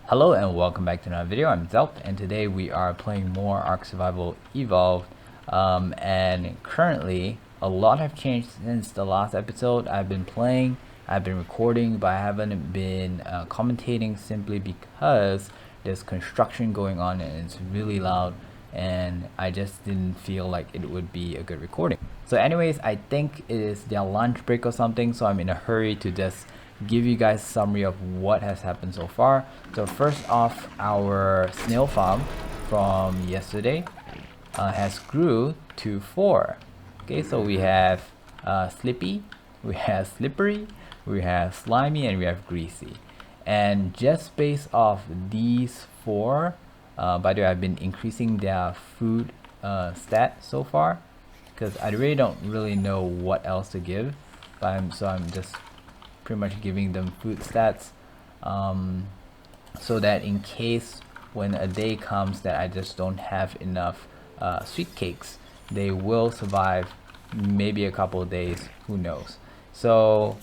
Hello and welcome back to another video. I'm Zelp and today we are playing more ARK Survival Evolved, and currently a lot have changed since the last episode. I've been recording, but I haven't been commentating simply because there's construction going on and it's really loud and I just didn't feel like it would be a good recording. So anyways, I think it is their lunch break or something, so I'm in a hurry to just give you guys a summary of what has happened so far. So first off, our snail farm from yesterday has grew to 4. Okay, so we have Slippy, we have Slippery, we have Slimy, and we have Greasy. And just based off these 4, by the way, I've been increasing their food stat so far because I really don't know what else to give, but so I'm just pretty much giving them food stats, so that in case when a day comes that I just don't have enough sweet cakes, they will survive maybe a couple of days, who knows. So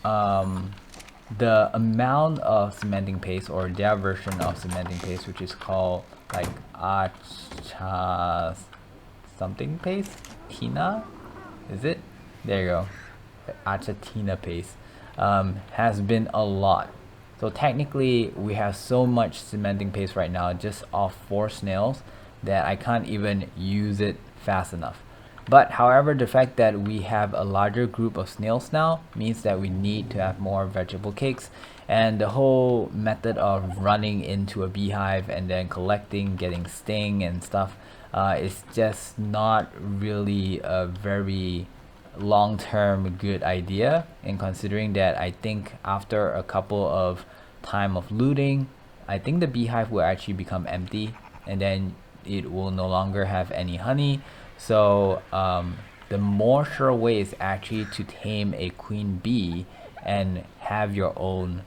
the amount of cementing paste, or their version of cementing paste, which is called like Acha something paste, Tina, is it? There you go, Achatina paste, has been a lot. So technically we have so much cementing paste right now just off 4 snails that I can't even use it fast enough. But however, the fact that we have a larger group of snails now means that we need to have more vegetable cakes, and the whole method of running into a beehive and then collecting, getting sting and stuff, is just not really a very long-term good idea. And considering that I think after a couple of time of looting, I think the beehive will actually become empty and then it will no longer have any honey. So the more sure way is actually to tame a queen bee and have your own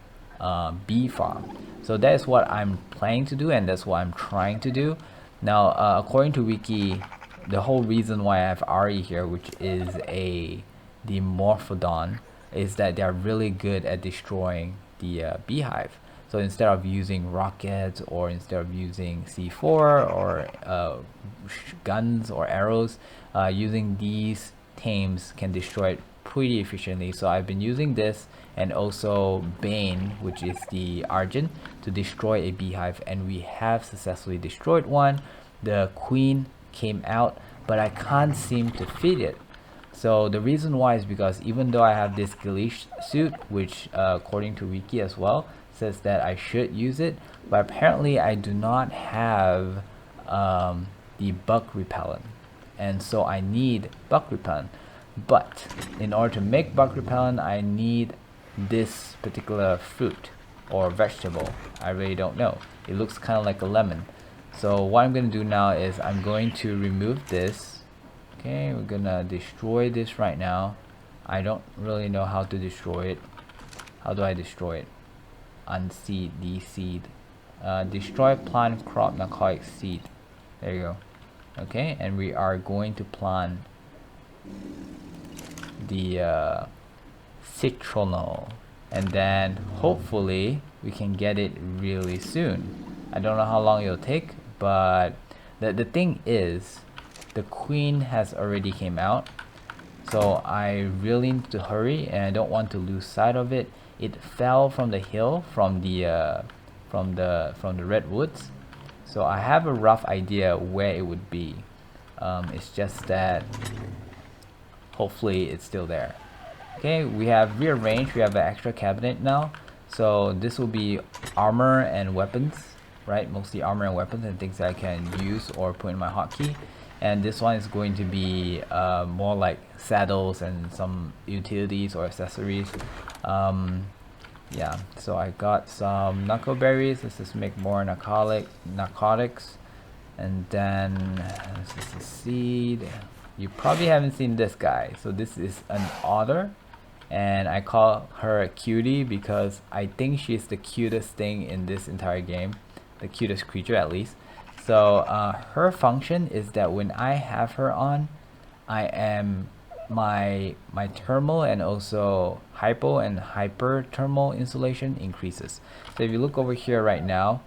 bee farm. So that is what I'm planning to do, and that's what I'm trying to do. Now according to wiki, the whole reason why I have Ari here, which is the Morphodon, is that they're really good at destroying the beehive. So instead of using rockets, or instead of using C4 or guns or arrows, using these tames can destroy it pretty efficiently. So I've been using this, and also Bane, which is the Argent, to destroy a beehive, and we have successfully destroyed one. The queen came out, but I can't seem to feed it. So the reason why is because even though I have this Ghillie Suit, which according to wiki as well says that I should use it, but apparently I do not have the bug repellent, and so I need bug repellent. But in order to make bug repellent, I need this particular fruit or vegetable. I really don't know. It looks kind of like a lemon. So what I'm going to do now is I'm going to remove this. Okay, we're gonna destroy this right now. I don't really know how to destroy it. How do I destroy it? Unseed, deseed, destroy plant crop narcotic seed. There you go. Okay, and we are going to plant the citronal, and then hopefully we can get it really soon. I don't know how long it'll take, but the thing is, the queen has already came out, so I really need to hurry, and I don't want to lose sight of it. It fell from the hill, from the redwoods, so I have a rough idea where it would be. It's just that hopefully it's still there. Okay, we have rearranged. We have an extra cabinet now, so this will be armor and weapons, right? Mostly armor and weapons and things that I can use or put in my hotkey. And this one is going to be more like saddles and some utilities or accessories. Yeah, so I got some knuckleberries. Let's just make more narcotics. And then this is a seed. You probably haven't seen this guy. So this is an otter, and I call her a cutie because I think she's the cutest thing in this entire game, the cutest creature at least. So her function is that when I have her on, I am my thermal and also hypo and hyper thermal insulation increases. So if you look over here right now,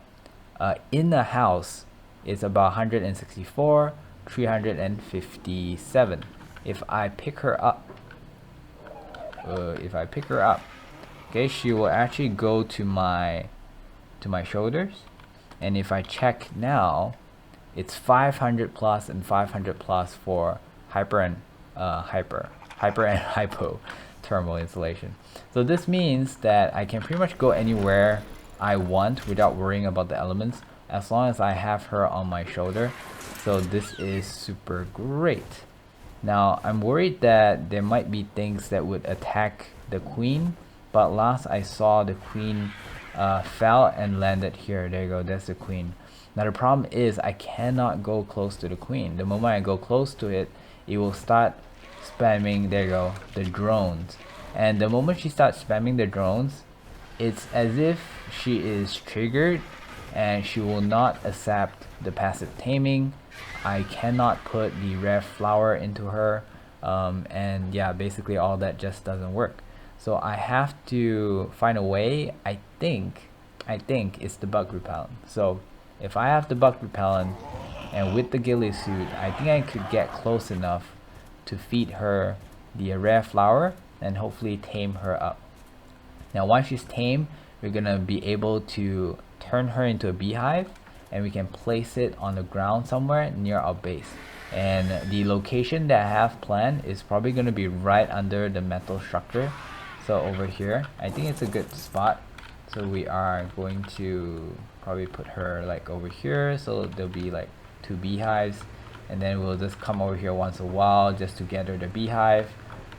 in the house it's about 164, 357. If I pick her up, okay, she will actually go to my shoulders, and if I check now, it's 500 plus and 500 plus for hyper and hypo thermal insulation. So this means that I can pretty much go anywhere I want without worrying about the elements, as long as I have her on my shoulder. So this is super great. Now I'm worried that there might be things that would attack the queen, but last I saw the queen fell and landed here. There you go, that's the queen. Now the problem is I cannot go close to the queen. The moment I go close to it, it will start spamming, there you go, the drones. And the moment she starts spamming the drones, it's as if she is triggered and she will not accept the passive taming. I cannot put the rare flower into her, and yeah, basically all that just doesn't work. So I have to find a way. I think it's the bug repellent. So if I have the bug repellent and with the Ghillie Suit, I think I could get close enough to feed her the rare flower and hopefully tame her up. Now once she's tamed, we're gonna be able to turn her into a beehive, and we can place it on the ground somewhere near our base. And the location that I have planned is probably going to be right under the metal structure. So over here, I think it's a good spot. So we are going to probably put her like over here, so there'll be like 2 beehives, and then we'll just come over here once in a while just to gather the beehive.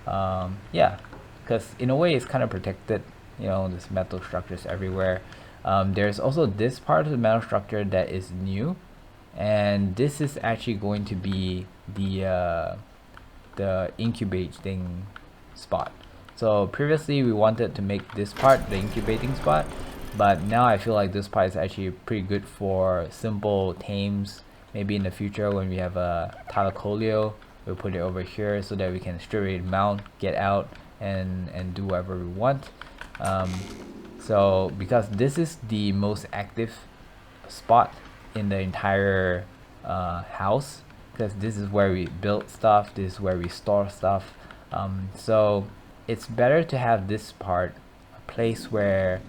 Yeah, because in a way it's kind of protected, you know, this metal structures everywhere. There's also this part of the metal structure that is new, and this is actually going to be the incubating spot. So previously we wanted to make this part the incubating spot, but now I feel like this part is actually pretty good for simple tames. Maybe in the future when we have a Talacolio, we'll put it over here so that we can straight away mount, get out, and do whatever we want. So because this is the most active spot in the entire house, because this is where we build stuff, this is where we store stuff, so it's better to have this part a place where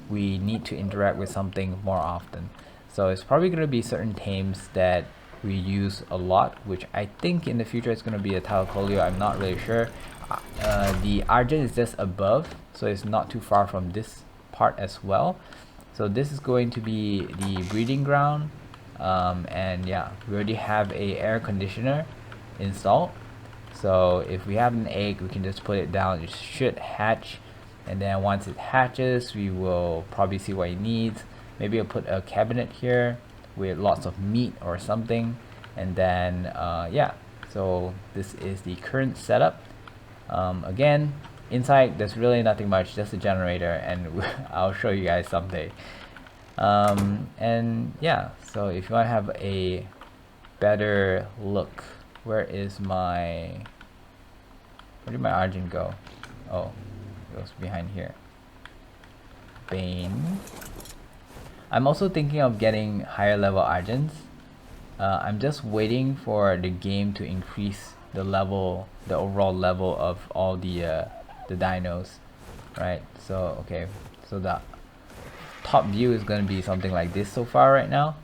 we need to interact with something more often. So it's probably going to be certain tames that we use a lot, which I think in the future it's going to be a Talacolio. I'm not really sure. The Argent is just above, so it's not too far from this part as well. So this is going to be the breeding ground, and yeah, we already have a air conditioner installed. So if we have an egg, we can just put it down. It should hatch, and then once it hatches, we will probably see what it needs. Maybe I'll put a cabinet here with lots of meat or something, and then yeah, so this is the current setup. Again, inside there's really nothing much, just a generator, and I'll show you guys someday. And yeah, so if you want to have a better look, where did my Argent go? Oh, it goes behind here. Bane. I'm also thinking of getting higher level Argents. I'm just waiting for the game to increase the level, the overall level of all the dinos, right? So okay, so the top view is going to be something like this so far right now.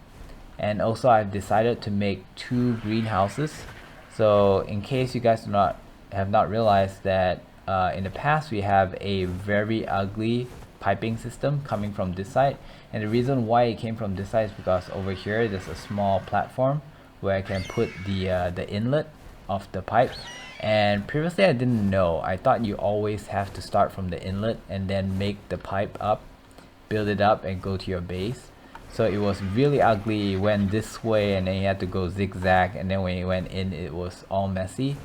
And also I've decided to make 2 greenhouses. So in case you guys have not realized that in the past we have a very ugly piping system coming from this side, and the reason why it came from this side is because over here there's a small platform where I can put the inlet of the pipe. And previously I didn't know. I thought you always have to start from the inlet and then make the pipe up, build it up, and go to your base. So it was really ugly. It went this way and then you had to go zigzag, and then when you went in it was all messy.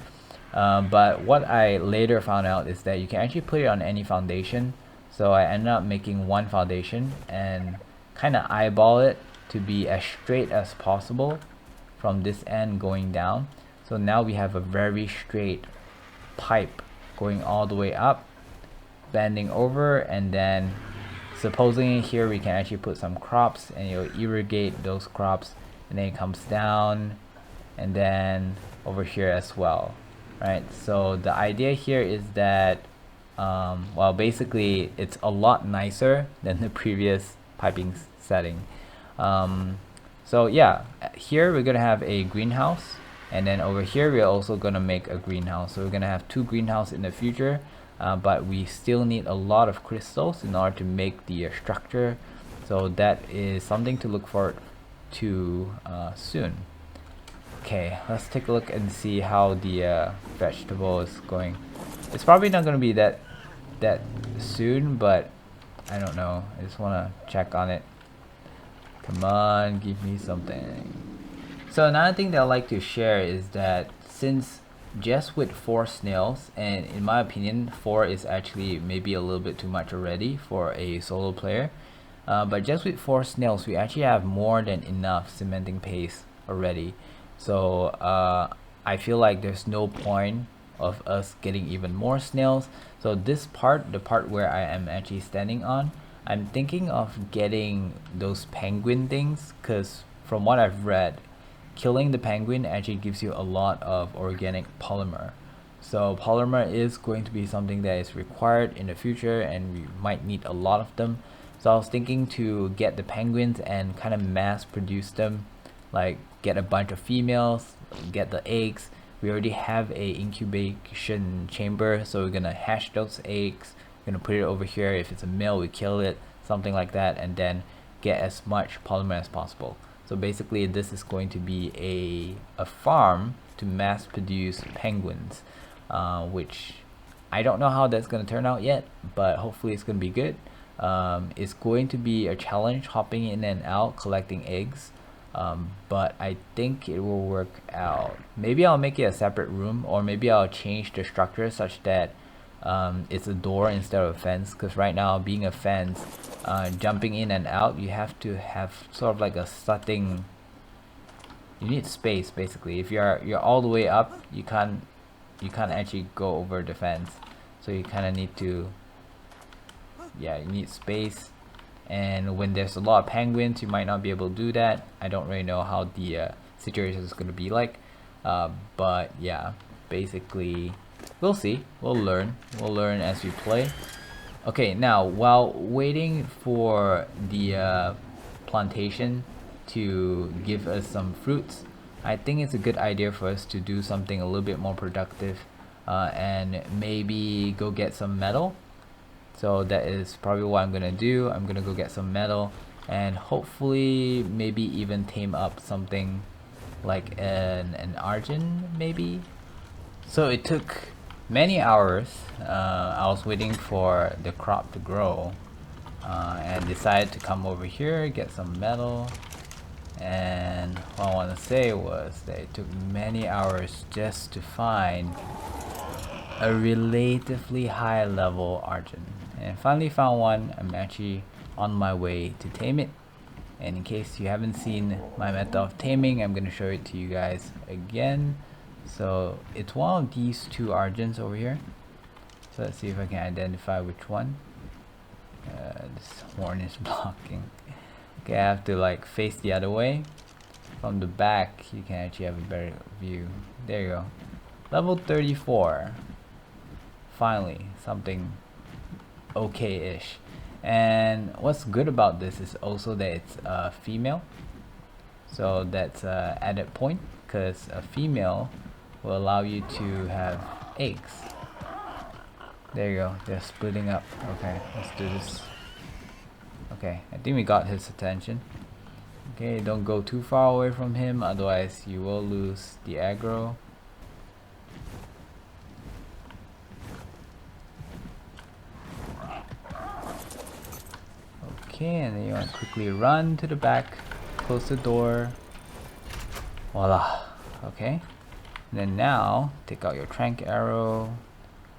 But what I later found out is that you can actually put it on any foundation. So I ended up making 1 foundation and kind of eyeball it to be as straight as possible from this end going down. So now we have a very straight pipe going all the way up, bending over, and then supposedly here we can actually put some crops and you'll irrigate those crops, and then it comes down and then over here as well, right? So the idea here is that well, basically it's a lot nicer than the previous piping setting. So yeah, here we're gonna have a greenhouse, and then over here we're also gonna make a greenhouse. So we're gonna have 2 greenhouses in the future, but we still need a lot of crystals in order to make the structure. So that is something to look forward to soon. Okay, let's take a look and see how the vegetable is going. It's probably not gonna be that soon, but I don't know. I just wanna check on it. Come on, give me something. So another thing that I'd like to share is that since just with 4 snails, and in my opinion 4 is actually maybe a little bit too much already for a solo player, but just with 4 snails we actually have more than enough cementing paste already. So I feel like there's no point of us getting even more snails. So this part, the part where I am actually standing on, I'm thinking of getting those penguin things, because from what I've read, killing the penguin actually gives you a lot of organic polymer. So polymer is going to be something that is required in the future, and we might need a lot of them. So I was thinking to get the penguins and kind of mass produce them, like get a bunch of females, get the eggs. We already have a incubation chamber, so we're gonna hatch those eggs, we're gonna put it over here. If it's a male, we kill it, something like that, and then get as much polymer as possible. So basically this is going to be a farm to mass produce penguins, which I don't know how that's going to turn out yet, but hopefully it's going to be good. It's going to be a challenge hopping in and out collecting eggs, but I think it will work out. Maybe I'll make it a separate room, or maybe I'll change the structure such that it's a door instead of a fence, because right now being a fence, jumping in and out, you have to have sort of like a setting. You need space basically. If you're all the way up, you can't actually go over the fence, so you kind of need to, yeah, you need space. And when there's a lot of penguins, you might not be able to do that. I don't really know how the situation is going to be like, but yeah, basically we'll see. We'll learn as we play. Okay, now while waiting for the plantation to give us some fruits, I think it's a good idea for us to do something a little bit more productive, and maybe go get some metal. So that is probably what I'm gonna do. I'm gonna go get some metal, and hopefully maybe even tame up something like an argent maybe. So it took many hours. I was waiting for the crop to grow, and decided to come over here, get some metal. And what I want to say was that it took many hours just to find a relatively high level argent, and finally found one. I'm actually on my way to tame it, and in case you haven't seen my method of taming, I'm going to show it to you guys again. So it's one of these 2 argents over here. So let's see if I can identify which one. This horn is blocking. Okay, I have to like face the other way. From the back you can actually have a better view. There you go. Level 34. Finally, something okay-ish. And what's good about this is also that it's a female. So that's an added point, because a female will allow you to have eggs. There you go, they're splitting up. Okay, let's do this. Okay, I think we got his attention. Okay, don't go too far away from him, otherwise you will lose the aggro. Okay, and then you want to quickly run to the back, close the door. Voila. Okay, and then now take out your trank arrow,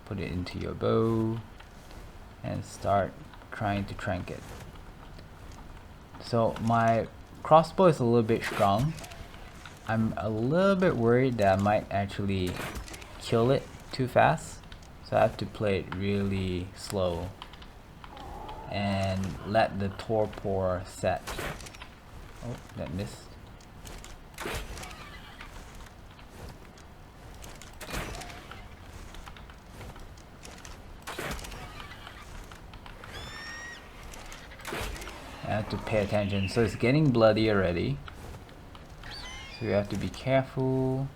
put it into your bow, and start trying to trank it. So my crossbow is a little bit strong. I'm a little bit worried that I might actually kill it too fast, so I have to play it really slow and let the torpor set. Oh, that missed. I have to pay attention. So it's getting bloody already. So you have to be careful.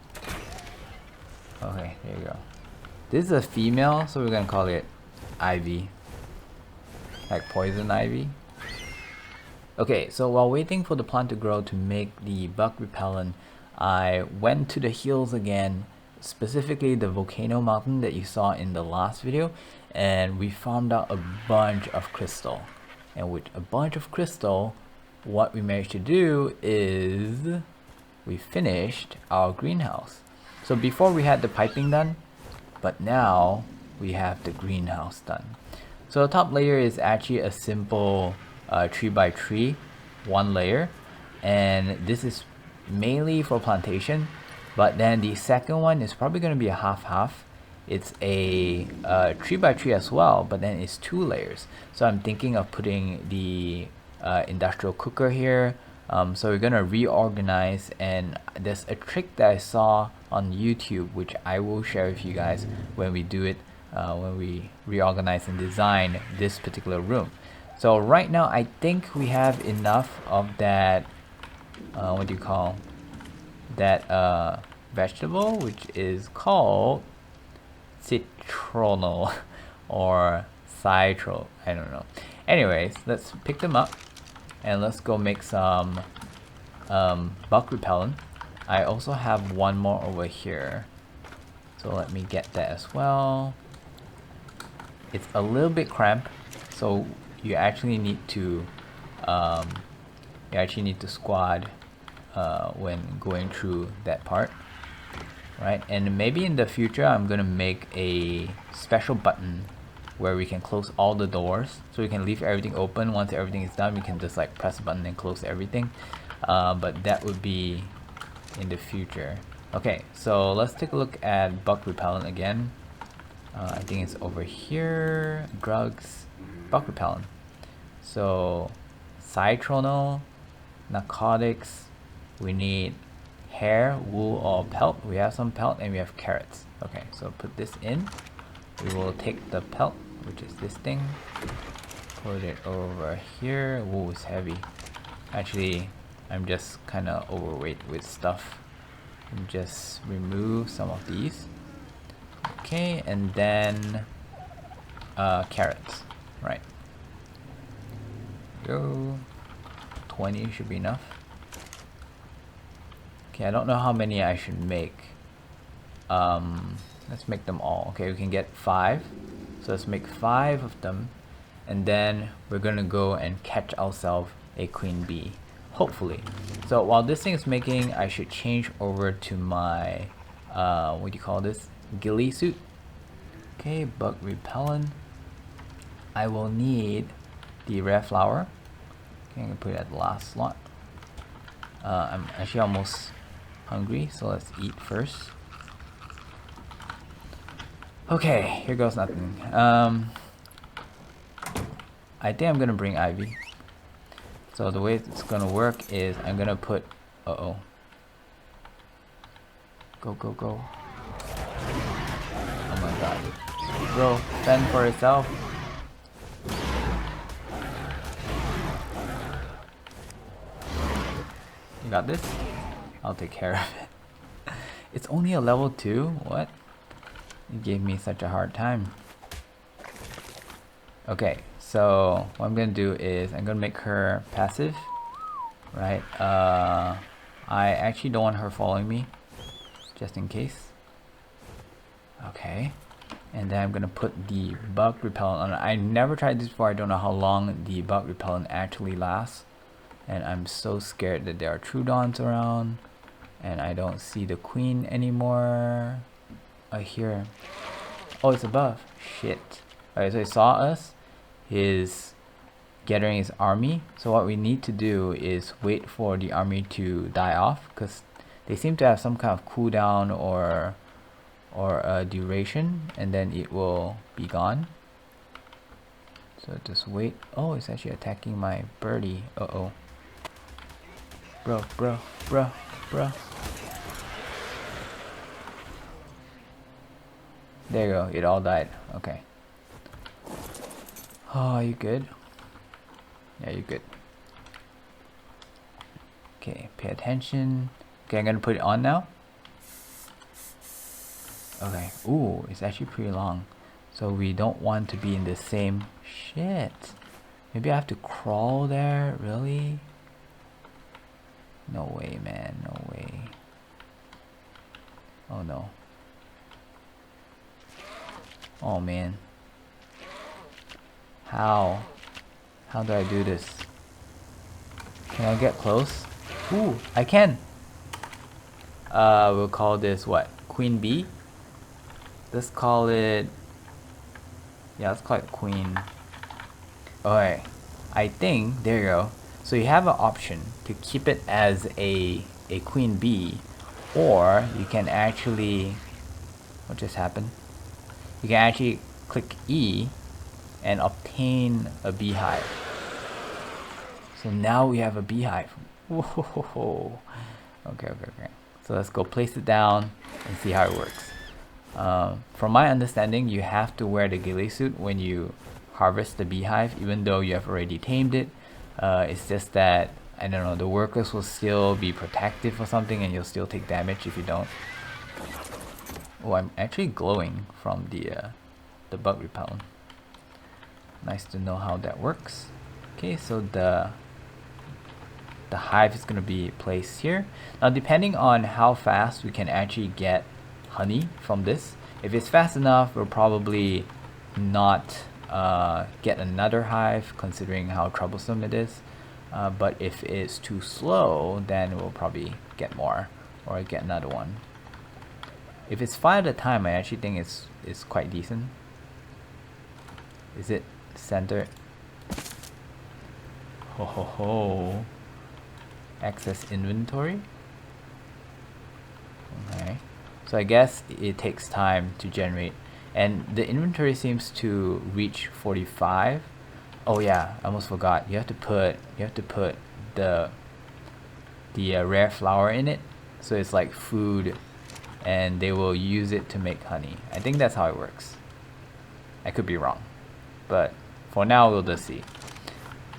Okay, there you go. This is a female, so we're gonna call it Ivy. Like poison ivy. Okay, so while waiting for the plant to grow to make the bug repellent, I went to the hills again, specifically the volcano mountain that you saw in the last video, and we found out a bunch of crystal. And with a bunch of crystal, what we managed to do is we finished our greenhouse. So before we had the piping done, but now we have the greenhouse done. So the top layer is actually a simple 3x3, one layer, and this is mainly for plantation. But then the second one is probably going to be a half-half. It's a 3x3 as well, but then it's 2 layers. So I'm thinking of putting the industrial cooker here. So we're gonna reorganize, and there's a trick that I saw on YouTube which I will share with you guys when we do it, when we reorganize and design this particular room. So right now I think we have enough of that, what do you call that vegetable, which is called citronal or citro, I don't know. Anyways, let's pick them up and let's go make some bug repellent. I also have one more over here, so let me get that as well. It's a little bit cramped, so you actually need to squad when going through that part. Right, and maybe in the future I'm gonna make a special button where we can close all the doors, so we can leave everything open. Once everything is done, we can just like press a button and close everything, but that would be in the future. Okay, so let's take a look at bug repellent again. I think it's over here, drugs, bug repellent. So citronal, narcotics, we need hair, wool, or pelt. We have some pelt and we have carrots. Okay, so put this in. We will take the pelt, which is this thing, put it over here. Wool is heavy. Actually, I'm just kind of overweight with stuff. And just remove some of these. Okay, and then carrots. Right. Go. 20 should be enough. Okay, I don't know how many I should make. Let's make them all. Okay, we can get 5. So let's make 5 of them. And then we're gonna go and catch ourselves a queen bee. Hopefully. So while this thing is making, I should change over to my, what do you call this? Ghillie Suit. Okay, bug repellent. I will need the red flower. Okay, I'm gonna put it at the last slot. I'm actually almost hungry, so let's eat first. Okay, here goes nothing. I think I'm gonna bring Ivy. So the way it's gonna work is I'm gonna put, go, go, go. Oh my god. Bro, fend for itself. You got this? I'll take care of it. It's only a level 2? What? You gave me such a hard time. Okay, so what I'm gonna do is I'm gonna make her passive. Right? I actually don't want her following me, just in case. Okay. And then I'm gonna put the bug repellent on. I never tried this before. I don't know how long the bug repellent actually lasts. And I'm so scared that there are Trudons around. And I don't see the queen anymore. I hear. Oh, it's above. Shit. Alright, so he saw us. He's gathering his army. So what we need to do is wait for the army to die off, because they seem to have some kind of cooldown or or a duration, and then it will be gone. So just wait. Oh, it's actually attacking my birdie. Uh-oh. Bro. There you go. It all died. Okay. Oh, are you good? Yeah, you're good. Okay, pay attention. Okay, I'm gonna put it on now. Okay. Ooh, it's actually pretty long. So we don't want to be in the same shit. Maybe I have to crawl there? Really? No way, man. No way. Oh no. Oh man. How? How do I do this? Can I get close? Ooh, I can! We'll call this what? Queen bee? Let's call it... Yeah, let's call it queen. Okay. I think, there you go. So you have an option to keep it as a queen bee, or you can actually... What just happened? You can actually click E and obtain a beehive. So now we have a beehive. Whoa. Okay. So let's go place it down and see how it works. From my understanding, you have to wear the ghillie suit when you harvest the beehive, even though you have already tamed it. It's just that, I don't know, the workers will still be protective or something, and you'll still take damage if you don't. Oh, I'm actually glowing from the bug repellent. Nice to know how that works. Okay, so the hive is going to be placed here. Now, depending on how fast we can actually get honey from this, if it's fast enough, we'll probably not get another hive, considering how troublesome it is. But if it's too slow, then we'll probably get more or get another one. If it's 5 at a time, I actually think it's quite decent. Is it centered? Ho. Access inventory. Okay. So I guess it takes time to generate, and the inventory seems to reach 45. Oh yeah, I almost forgot. You have to put the rare flower in it, so it's like food, and they will use it to make honey. I think that's how it works. I could be wrong, but for now we'll just see.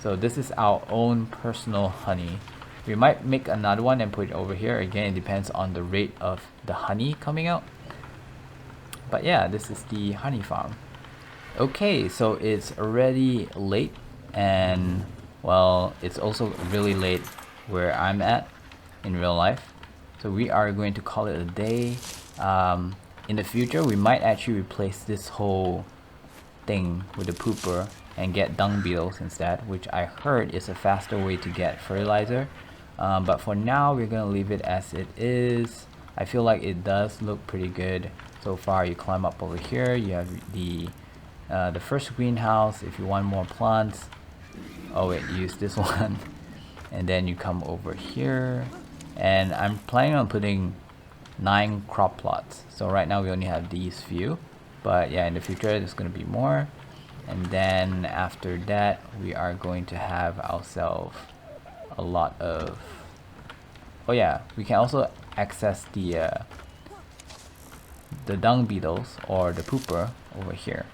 So this is our own personal honey. We might make another one and put it over here. Again, it depends on the rate of the honey coming out. But yeah, this is the honey farm. Okay, so it's already late, and well, it's also really late where I'm at in real life. So we are going to call it a day. In the future, we might actually replace this whole thing with a pooper and get dung beetles instead, which I heard is a faster way to get fertilizer. But for now, we're gonna leave it as it is. I feel like it does look pretty good so far. You climb up over here, you have the first greenhouse. If you want more plants, oh wait, use this one. And then you come over here, and I'm planning on putting 9 crop plots. So right now we only have these few, but yeah, in the future there's gonna be more. And then after that, we are going to have ourselves a lot of... Oh yeah, we can also access the dung beetles or the pooper over here.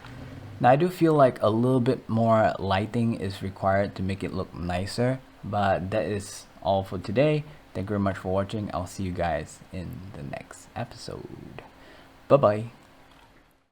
Now I do feel like a little bit more lighting is required to make it look nicer, but that is all for today. Thank you very much for watching. I'll see you guys in the next episode. Bye bye.